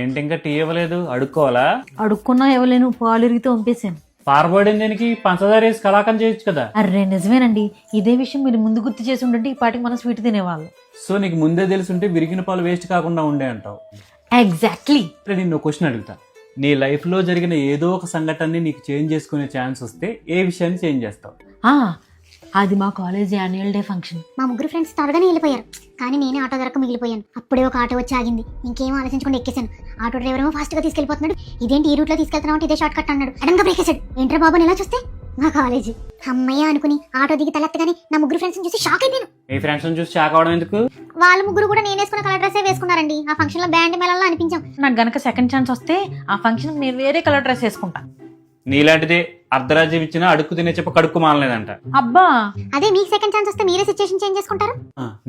ఏంటి ఇంకా టీ ఇవ్వలేదు? అడుక్కోవాలా? అడుక్కున్నా ఇవ్వలేను, పాలు ఇరిగితే పంపేశాను. పారబడిన దానికి పంచదార వేసి కలాకం చేయొచ్చు కదా. అర్రే నిజమేనండి, ఇదే విషయం మీరు ముందు గుర్తు చేసి ఉంటే ఈ పాటికి మనం స్వీట్ తినేవాళ్ళం. సో నీకు ముందే తెలుసుంటే విరిగిన పాలు వేస్ట్ కాకుండా ఉండే అంటావు. ఎగ్జాక్ట్లీ. నేను క్వశ్చన్ అడుగుతా. నీ లైఫ్ లో జరిగిన ఏదో ఒక సంఘటనని నీకు చేంజ్ చేసుకునే ఛాన్స్ వస్తే ఏ విషయాన్ని చేంజ్ చేస్తావు? అది మా కాలేజ్ యాన్యువల్ డే ఫంక్షన్. మా ముగ్గురు ఫ్రెండ్స్ త్వరగానే వెళ్ళిపోయారు, కానీ నేనే ఆటో దొరక మిగిలిపోయాను. అప్పుడే ఒక ఆటో వచ్చి ఆగింది. ఇంకేం ఆలోచించకుండా ఎక్కేసాను. ఆటో డ్రైవర్ ఏమో ఫాస్ట్ గా తీసుకెళ్లిపోతున్నాడు. ఇదేంటి ఈ రూట్ లో తీసుకెళ్తున్నావు అంటే ఇదే షార్ట్ కట్ అన్నాడు. అడంగా బ్రేక్ వేసాడు. ఏంట్రా బాబు ఎలా చూస్తే మా కాలేజీ. అమ్మయ్య అనుకుని ఆటో దిగి తలెత్తగానే నా ముగ్గురు ఫ్రెండ్స్ చూసి షాక్ అయిపోయాను. మీ ఫ్రెండ్స్ చూసి షాక్ అవడం ఎందుకు? వాళ్ళ ముగ్గురు కూడా నేను వేసుకున్న కలర్ డ్రెస్ వేసుకున్నారండి. ఆ ఫంక్షన్ లో బ్యాండ్ మేళంలో అనిపించాం. నాకు గనక సెకండ్ ఛాన్స్ వస్తే ఆ ఫంక్షన్ నేను వేరే కలర్ డ్రెస్ వేసుకుంటా. నీలాంటిదే అర్ధరాజ్యం ఇచ్చినా అడుక్కు తినే చెప్ప కడుక్కు మానలేదంట. అబ్బా, అదే మీకు సెకండ్ ఛాన్స్ వస్తే మీరే సిచ్యుయేషన్ చేంజ్ చేసుకుంటారు.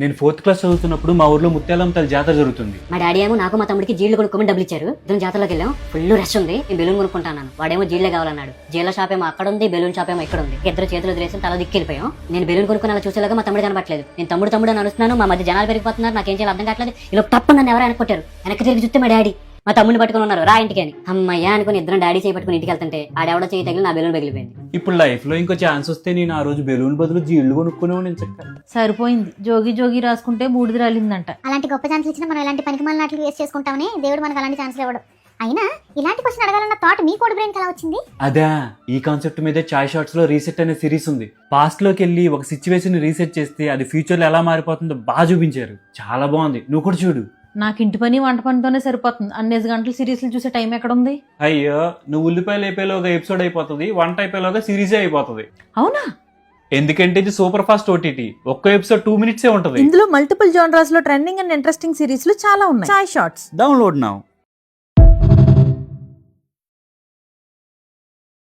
నేను 4th క్లాస్ చదువుతున్నప్పుడు మా ఊర్లో ముత్యాలమ్మ తల్లి జాతర జరుగుతుంది. మా డాడీ ఏమో నాకు మా తమ్ముడికి జీళ్ళు కొనుక్కోమని డబ్బులు ఇచ్చారు. ఇద్దరు జాతరలోకి వెళ్ళాం. ఫుల్ రష్ ఉంది. నేను బెలూన్ కొనుక్కుంటాను. వాడేమో జీళ్ళే కావాలన్నాడు. జీళ్ళ షాప్ ఏమో అక్కడ ఉంది, బెలూన్ షాప్ ఏమో ఇక్కడ ఉంది. ఇద్దరు చేతులు వదిలేసి తల దిక్కెళ్ళిపోయాం. నేను బెలూన్ కొనుక్కుని అలా చూసేలాగా మా తమ్ముడు కనపట్లేదు. నేను తమ్ముడు అని అరుస్తున్నాను. మా మధ్య జనాలు పెరిగిపోతున్నారు. నాకేం చేయాలి అర్థం కావట్లేదు. ఇలా తప్ప నన్ను ఎవరు అనుకుంటారు. వెనక్కి తిరిగి చూస్తే మా డాడీ మా తమ్ముడిని పట్టుకుని ఉన్నారు. రా ఇంటికి అని. అమ్మయ్య అనుకుని ఇద్దరం డాడీ చేయి పట్టుకుని ఇంటికి వెళ్తుంటే ఆడెవడో చేయి తగిలి నా బెలూన్ పగిలిపోయింది. ఇప్పుడు లైఫ్ లో ఇంకో ఛాన్స్ వస్తే నేను ఆ రోజు బెలూన్ బదులు జీళ్ళు కొనుక్కునే చక్క. సరిపోయింది. జోగి జోగి రాసుకుంటే బూడిద రాలిందంట. అలాంటి గొప్ప ఛాన్స్ ఇచ్చినా మనం ఇలాంటి పనికిమాల నాట్లు వేస్ట్ చేసుకుంటామని దేవుడు మనకు అలాంటి ఛాన్స్ ఇవ్వడు. అయినా ఇలాంటి క్వశ్చన్ అడగాలన్న థాట్ మీ కోడి బ్రెయిన్ ఎలా వచ్చింది? అదా, ఈ కాన్సెప్ట్ మీద చాయ్ షార్ట్స్ లో రీసెట్ అనే సిరీస్ ఉంది. పాస్ట్ లోకి వెళ్ళి ఒక సిచ్యువేషన్ రీసెట్ చేస్తే అది ఫ్యూచర్ లో ఎలా మారిపోతుందో బాగా చూపించారు. చాలా బాగుంది, నువ్వు కూడా చూడు. నాకు ఇంటి పని వంట పనితోనే సరిపోతుంది. అన్నేసి గంటలు సిరీస్లు చూసే టైం ఎక్కడ ఉంది? అయ్యో, నువ్వు ఉల్లిపాయలు అయిపోయేలోగా ఎపిసోడ్ అయిపోతుంది, వంట అయిపోయేలోగా సిరీసే అయిపోతుంది. అవునా? ఎందుకంటే ఇది సూపర్ ఫాస్ట్ ఓటీటీ. ఒక్క ఎపిసోడ్ 2 minutes ఉంటది. ఇందులో మల్టిపుల్ జానరాస్ లో ట్రెండింగ్ అండ్ ఇంట్రెస్టింగ్ సిరీస్లు చాలా ఉన్నాయి. చాయ్ షార్ట్స్ డౌన్లోడ్ నౌ.